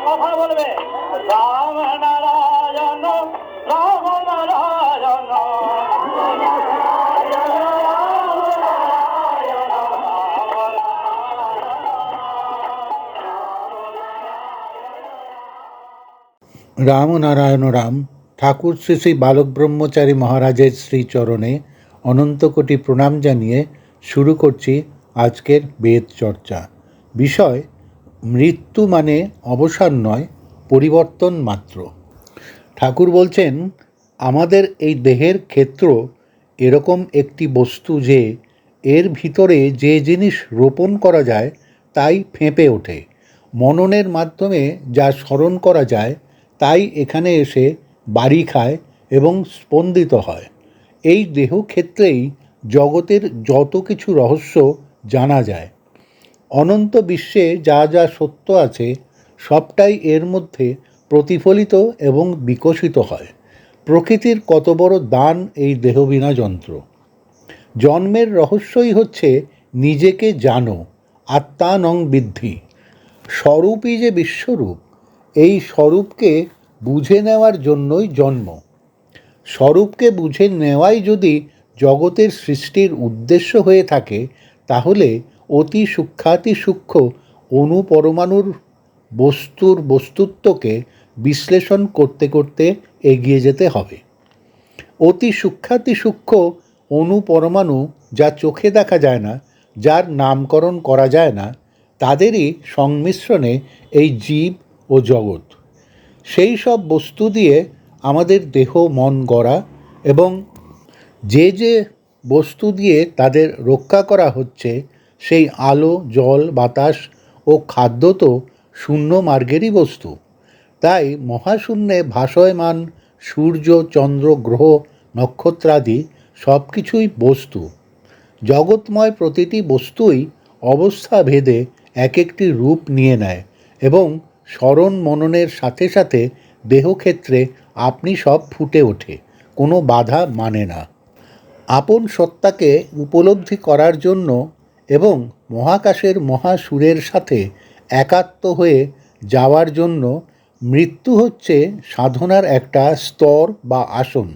কথা বলবে রাম নারায়ণ রাম নারায়ণ। রাম নারায়ণ রাম। ঠাকুর শ্রী শ্রী বালক ব্রহ্মচারী মহারাজের শ্রীচরণে অনন্তকোটি প্রণাম জানিয়ে শুরু করছি আজকের বেদ চর্চা। বিষয় মৃত্যু মানে অবসান নয়, পরিবর্তন মাত্র। ঠাকুর বলছেন, আমাদের এই দেহের ক্ষেত্র এরকম একটি বস্তু যে এর ভিতরে যে জিনিস রোপণ করা যায় তাই ফেঁপে ওঠে। মননের মাধ্যমে যা স্মরণ করা যায় তাই এখানে এসে বাড়ি খায় এবং স্পন্দিত হয়। এই দেহক্ষেত্রেই জগতের যত কিছু রহস্য জানা যায়। অনন্ত বিশ্বে যা যা সত্য আছে সবটাই এর মধ্যে প্রতিফলিত এবং বিকশিত হয়। প্রকৃতির কত বড় দান এই দেহবিনা যন্ত্র। জন্মের রহস্যই হচ্ছে নিজেকে জানো, আত্মানং বিদ্ধি। স্বরূপই যে বিশ্বরূপ, এই স্বরূপকে বুঝে নেওয়ার জন্যই জন্ম। স্বরূপকে বুঝে নেওয়াই যদি জগতের সৃষ্টির উদ্দেশ্য হয়ে থাকে, তাহলে অতি সূক্ষ্মাতি সূক্ষ্ম অণুপরমাণুর বস্তুর বস্তুত্বকে বিশ্লেষণ করতে করতে এগিয়ে যেতে হবে। অতি সূক্ষ্মাতি সূক্ষ্ম অণুপরমাণু যা চোখে দেখা যায় না, যার নামকরণ করা যায় না, তাদেরই সংমিশ্রণে এই জীব ও জগৎ। সেই সব বস্তু দিয়ে আমাদের দেহ মন গড়া, এবং যে যে বস্তু দিয়ে তাদের রক্ষা করা হচ্ছে, সেই আলো জল বাতাস ও খাদ্য তো শূন্য মার্গেরই বস্তু। তাই মহাশূন্যে ভাসয়মান সূর্য চন্দ্র গ্রহ নক্ষত্রাদি সব কিছুই বস্তু। জগৎময় প্রতিটি বস্তুই অবস্থা ভেদে এক একটি রূপ নিয়ে নেয়, এবং স্মরণ মননের সাথে সাথে দেহক্ষেত্রে আপনি সব ফুটে ওঠে, কোনো বাধা মানে না। আপন সত্তাকে উপলব্ধি করার জন্য এবং মহাকাশের মহাসুরের সাথে একাত্ম হয়ে যাওয়ার জন্য মৃত্যু হচ্ছে সাধনার একটা স্তর বা আসন।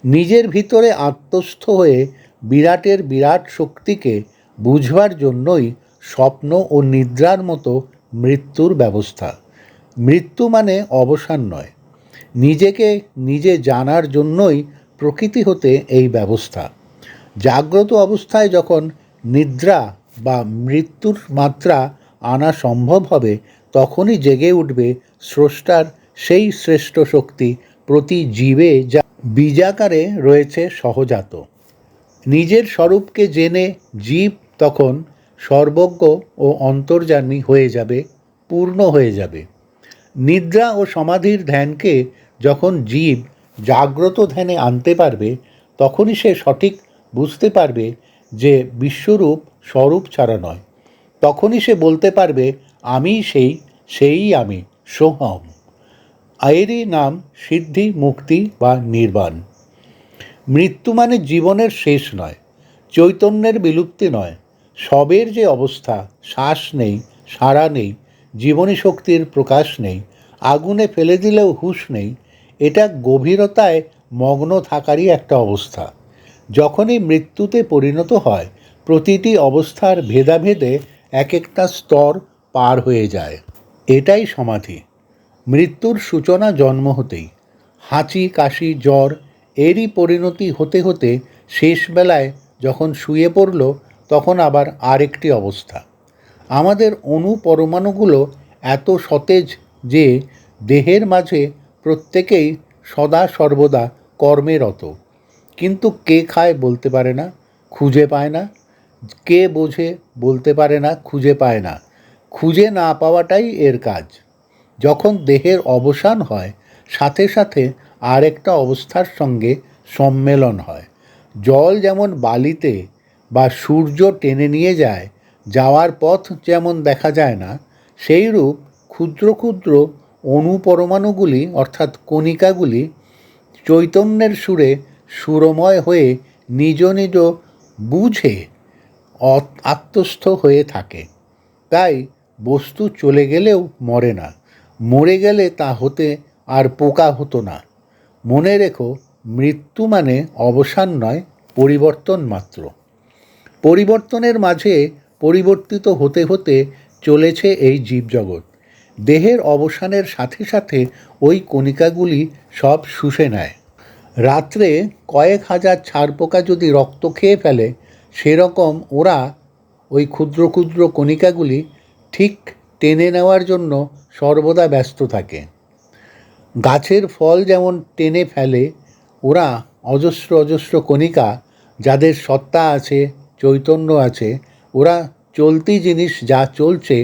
নিজের ভিতরে আত্মস্থ হয়ে বিরাটের বিরাট শক্তিকে বুঝবার জন্যই স্বপ্ন ও নিদ্রার মতো মৃত্যুর ব্যবস্থা। মৃত্যু মানে অবসান নয়, নিজেকে নিজে জানার জন্যই প্রকৃতি হতে এই ব্যবস্থা। জাগ্রত অবস্থায় যখন নিদ্রা বা মৃত্যুর মাত্রা আনা সম্ভব হবে, তখনই জেগে উঠবে স্রষ্টার সেই শ্রেষ্ঠ শক্তি প্রতি জীবে, যা বীজাকারে রয়েছে সহজাত। নিজের স্বরূপকে জেনে জীব তখন সর্বজ্ঞ ও অন্তর্যামী হয়ে যাবে, পূর্ণ হয়ে যাবে। নিদ্রা ও সমাধির ধ্যানকে যখন জীব জাগ্রত ধ্যানে আনতে পারবে, তখনই সে সঠিক বুঝতে পারবে যে বিশ্বরূপ স্বরূপ ছাড়া নয়। তখনই সে বলতে পারবে, আমি সেই আমি, সোহম। এরই নাম সিদ্ধি, মুক্তি বা নির্বাণ। মৃত্যু মানে জীবনের শেষ নয়, চৈতন্যের বিলুপ্তি নয়। সবের যে অবস্থা, শ্বাস নেই, সাড়া নেই, জীবনী শক্তির প্রকাশ নেই, আগুনে ফেলে দিলেও হুঁশ নেই, এটা গভীরতায় মগ্ন থাকারই একটা অবস্থা। যখনই মৃত্যুতে পরিণত হয়, প্রতিটি অবস্থার ভেদাভেদে এক একটা স্তর পার হয়ে যায়। এটাই সমাধি। মৃত্যুর সূচনা জন্ম হতেই। হাঁচি কাশি জ্বর এরই পরিণতি হতে হতে শেষবেলায় যখন শুয়ে পড়ল, তখন আবার আরেকটি অবস্থা। আমাদের অণু পরমাণুগুলো এত সতেজ যে দেহের মাঝে প্রত্যেকেই সদা সর্বদা কর্মে রত। কিন্তু কে খায় বলতে পারে না, খুঁজে পায় না। কে বোঝে বলতে পারে না, খুঁজে পায় না। খুঁজে না পাওয়াটাই এর কাজ। যখন দেহের অবসান হয়, সাথে সাথে আর একটা অবস্থার সঙ্গে সম্মেলন হয়। জল যেমন বালিতে বা সূর্য টেনে নিয়ে যায়, যাওয়ার পথ যেমন দেখা যায় না, সেইরূপ ক্ষুদ্র ক্ষুদ্র অণুপরমাণুগুলি অর্থাৎ কণিকাগুলি চৈতন্যের সুরে সুরময় হয়ে নিজ নিজ বুঝে আত্মস্থ হয়ে থাকে। তাই বস্তু চলে গেলেও মরে না, মরে গেলে তা হতে আর পোকা হতো না। মনে রেখো, মৃত্যু মানে অবসান নয়, পরিবর্তন মাত্র। পরিবর্তনের মাঝে পরিবর্তিত হতে হতে চলেছে এই জীবজগৎ। দেহের অবসানের সাথে সাথে ওই কণিকাগুলি সব শুষে নেয়। রাত্রে কয়েক হাজার ছারপোকা যদি রক্ত খেয়ে ফেলে, সেরকম ওরা ওই ক্ষুদ্র ক্ষুদ্র কণিকাগুলি ঠিক টেনে নেওয়ার জন্য সর্বদা ব্যস্ত থাকে। গাছের ফল যেমন টেনে ফেলে, ওরা অজস্র অজস্র কণিকা, যাদের সত্তা আছে, চৈতন্য আছে, ওরা চলতি জিনিস যা চলছে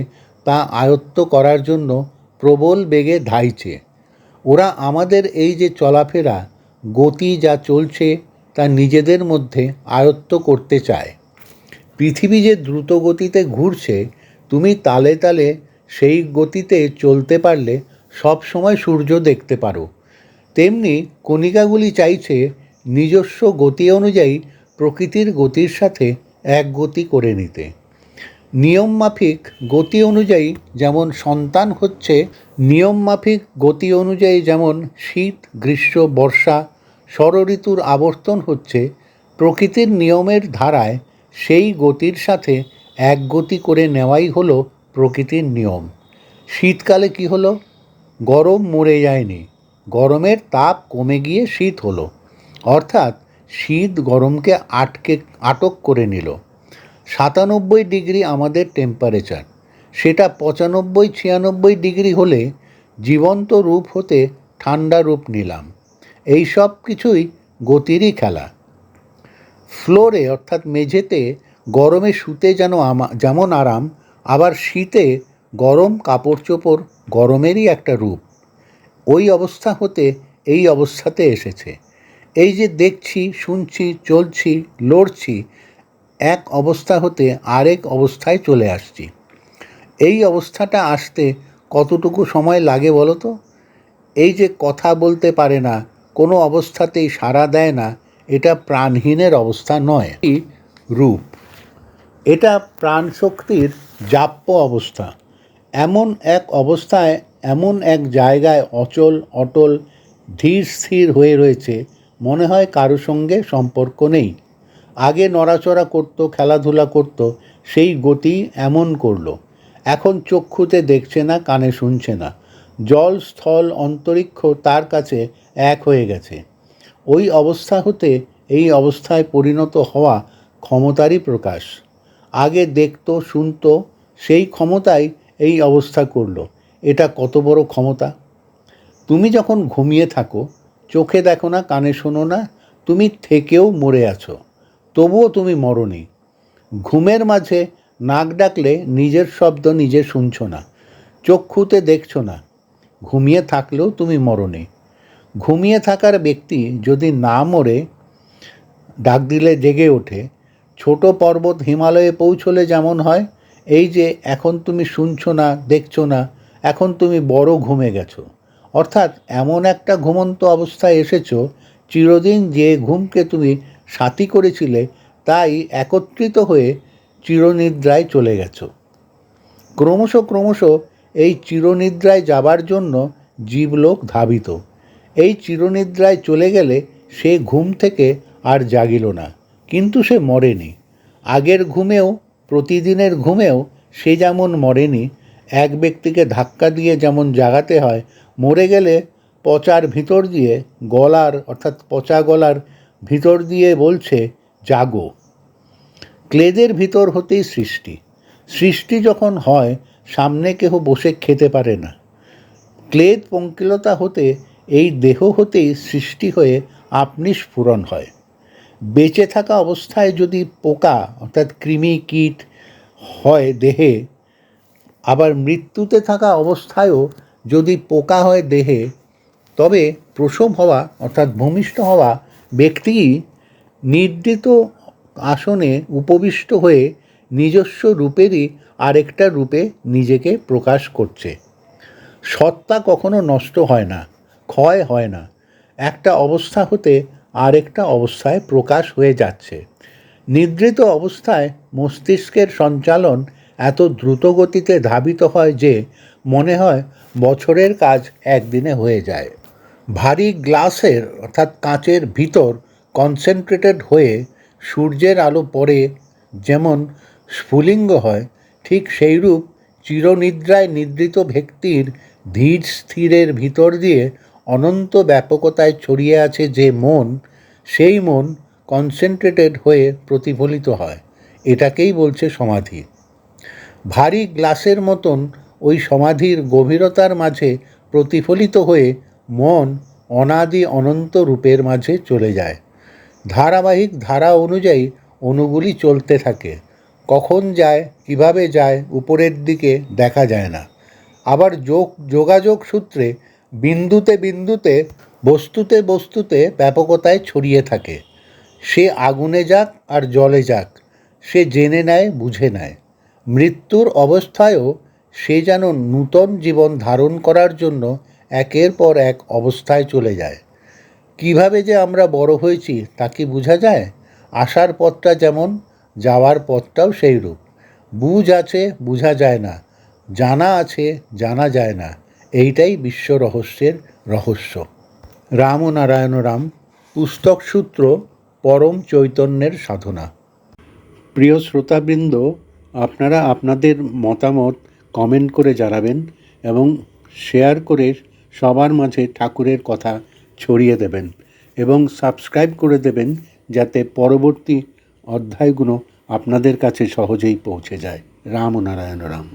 তা আয়ত্ত করার জন্য প্রবল বেগে ধাইছে। ওরা আমাদের এই যে চলাফেরা, গতি যা চলছে তা নিজেদের মধ্যে আয়ত্ত করতে চায়। পৃথিবী যে দ্রুত গতিতে ঘুরছে, তুমি তালে তালে সেই গতিতে চলতে পারলে সব সময় সূর্য দেখতে পারো। তেমনি কণিকাগুলি চাইছে নিজস্ব গতি অনুযায়ী প্রকৃতির গতির সাথে এক গতি করে নিতে। নিয়মমাফিক গতি অনুযায়ী যেমন সন্তান হচ্ছে, নিয়মমাফিক গতি অনুযায়ী যেমন শীত, গ্রীষ্ম, বর্ষা, ষড়ঋতুর আবর্তন হচ্ছে, প্রকৃতির নিয়মের ধারায় সেই গতির সাথে এক গতি করে নেওয়াই হলো প্রকৃতির নিয়ম। শীতকালে কি হলো? গরম মরে যায়নি, গরমের তাপ কমে গিয়ে শীত হলো। অর্থাৎ শীত গরমকে আটক করে নিল। 97 ডিগ্রি আমাদের টেম্পারেচার, সেটা 95-96 ডিগ্রি হলে জীবন্ত রূপ হতে ঠান্ডা রূপ নিলাম। এই সব কিছুই গতিরই খেলা। ফ্লোরে অর্থাৎ মেঝেতে গরমে শুতে যেমন আরাম, আবার শীতে গরম কাপড় চোপড় গরমেরই একটা রূপ। ওই অবস্থা হতে এই অবস্থাতে এসেছে। এই যে দেখছি, শুনছি, চলছি, লড়ছি, এক অবস্থা হতে আরেক অবস্থায় চলে আসছি। এই অবস্থাটা আসতে কতটুকু সময় লাগে বলো তো? এই যে কথা বলতে পারে না, কোনো অবস্থাতেই সাড়া দেয় না, এটা প্রাণহীনের অবস্থা নয়, রূপ। এটা প্রাণশক্তির জাপ্য অবস্থা। এমন এক অবস্থায়, এমন এক জায়গায় অচল অটল ধীর স্থির হয়ে রয়েছে, মনে হয় কারো সঙ্গে সম্পর্ক নেই। আগে নড়াচড়া করত, খেলাধুলা করত, সেই গতি এমন করলো। এখন চক্ষুতে দেখছে না, কানে শুনছে না। জল, স্থল, অন্তরিক্ষ তার কাছে এক হয়ে গেছে। ওই অবস্থা হতে এই অবস্থায় পরিণত হওয়া ক্ষমতারই প্রকাশ। আগে দেখত, শুনত, সেই ক্ষমতাই এই অবস্থা করলো। এটা কত বড় ক্ষমতা! তুমি যখন ঘুমিয়ে থাকো, চোখে দেখো না, কানে শোনো না, তুমি থেকেও মরে আছো, তবুও তুমি মরনি। ঘুমের মাঝে নাক ডাকলে নিজের শব্দ নিজে শুনছো না, চক্ষুতে দেখছো না, ঘুমিয়ে থাকলেও তুমি মরনি। ঘুমিয়ে থাকার ব্যক্তি যদি না মরে ডাক দিলে জেগে ওঠে, ছোট পর্বত হিমালয়ে পৌঁছলে যেমন হয়, এই যে এখন তুমি শুনছো না, দেখছো না, এখন তুমি বড় ঘুমে গেছো। অর্থাৎ এমন একটা ঘুমন্ত অবস্থায় এসেছো, চিরদিন যে ঘুমকে তুমি সাথী করেছিলে তাই একত্রিত হয়ে চিরনিদ্রায় চলে গেছো। ক্রমশ ক্রমশ এই চিরনিদ্রায় যাবার জন্য জীবলোক ধাবিত। এই চিরনিদ্রায় চলে গেলে সে ঘুম থেকে আর জাগিল না, কিন্তু সে মরেনি। আগের ঘুমেও, প্রতিদিনের ঘুমেও সে যেমন মরেনি। এক ব্যক্তিকে ধাক্কা দিয়ে যেমন জাগাতে হয়, মরে গেলে পচার ভিতর দিয়ে, গলার অর্থাৎ পচা গলার ভিতর দিয়ে বলছে জাগো। ক্লেদের ভিতর হতেই সৃষ্টি। সৃষ্টি যখন হয়, সামনে কেহ বসে খেতে পারে না। ক্লেদ পঙ্কিলতা হতে এই দেহ হতেই সৃষ্টি হয়ে আপনি স্ফুরণ হয়। বেঁচে থাকা অবস্থায় যদি পোকা অর্থাৎ কৃমি কীট হয় দেহে, আবার মৃত্যুতে থাকা অবস্থায়ও যদি পোকা হয় দেহে, তবে প্রসব হওয়া অর্থাৎ ভূমিষ্ঠ হওয়া ব্যক্তি নির্দিষ্ট আসনে উপবিষ্ট হয়ে নিজস্ব রূপেরই আরেকটা রূপে নিজেকে প্রকাশ করছে। সত্তা কখনো নষ্ট হয় না, ক্ষয় হয় না, একটা অবস্থা হতে আরেকটা অবস্থায় প্রকাশ হয়ে যাচ্ছে। নিদ্রিত অবস্থায় মস্তিষ্কের সঞ্চালন এত দ্রুত গতিতে ধাবিত হয় যে মনে হয় বছরের কাজ একদিনে হয়ে যায়। ভারী গ্লাসের অর্থাৎ কাঁচের ভিতর কনসেন্ট্রেটেড হয়ে সূর্যের আলো পড়ে যেমন স্ফুলিঙ্গ হয়, ঠিক সেইরূপ চিরনিদ্রায় নিদ্রিত ব্যক্তির ধীর স্থিরের ভিতর দিয়ে অনন্ত ব্যাপকতায় ছড়িয়ে আছে যে মন, সেই মন কনসেন্ট্রেটেড হয়ে প্রতিফলিত হয়। এটাকেই বলছে সমাধি। ভারী গ্লাসের মতন ওই সমাধির গভীরতার মাঝে প্রতিফলিত হয়ে মন অনাদি অনন্ত রূপের মাঝে চলে যায়। ধারাবাহিক ধারা অনুযায়ী অণুগুলি চলতে থাকে। কখন যায়, কিভাবে যায়, উপরের দিকে দেখা যায় না। আবার যোগাযোগ সূত্রে বিন্দুতে বিন্দুতে, বস্তুতে বস্তুতে ব্যাপকতায় ছড়িয়ে থাকে। সে আগুনে যাক আর জলে যাক, সে জেনে নেয়, বুঝে নেয়। মৃত্যুর অবস্থায়ও সে যেন নূতন জীবন ধারণ করার জন্য একের পর এক অবস্থায় চলে যায়। কিভাবে যে আমরা বড় হয়েছি তা কি বোঝা যায়? আসার পথটা যেমন, যাওয়ার পথটাও সেই রূপ। বুঝ আছে, বোঝা যায় না, জানা আছে, জানা যায় না। এইটাই বিশ্ব রহস্যের রহস্য। রাম ও নারায়ণ রাম, পুস্তক সূত্র পরম চৈতন্যের সাধনা। প্রিয় শ্রোতাবৃন্দ, আপনারা আপনাদের মতামত কমেন্ট করে জানাবেন এবং শেয়ার করে সবার মাঝে ঠাকুরের কথা ছড়িয়ে দেবেন এবং সাবস্ক্রাইব করে দেবেন যাতে পরবর্তী অধ্যায়গুলো আপনাদের কাছে সহজেই পৌঁছে যায়। রাম ও নারায়ণ রাম।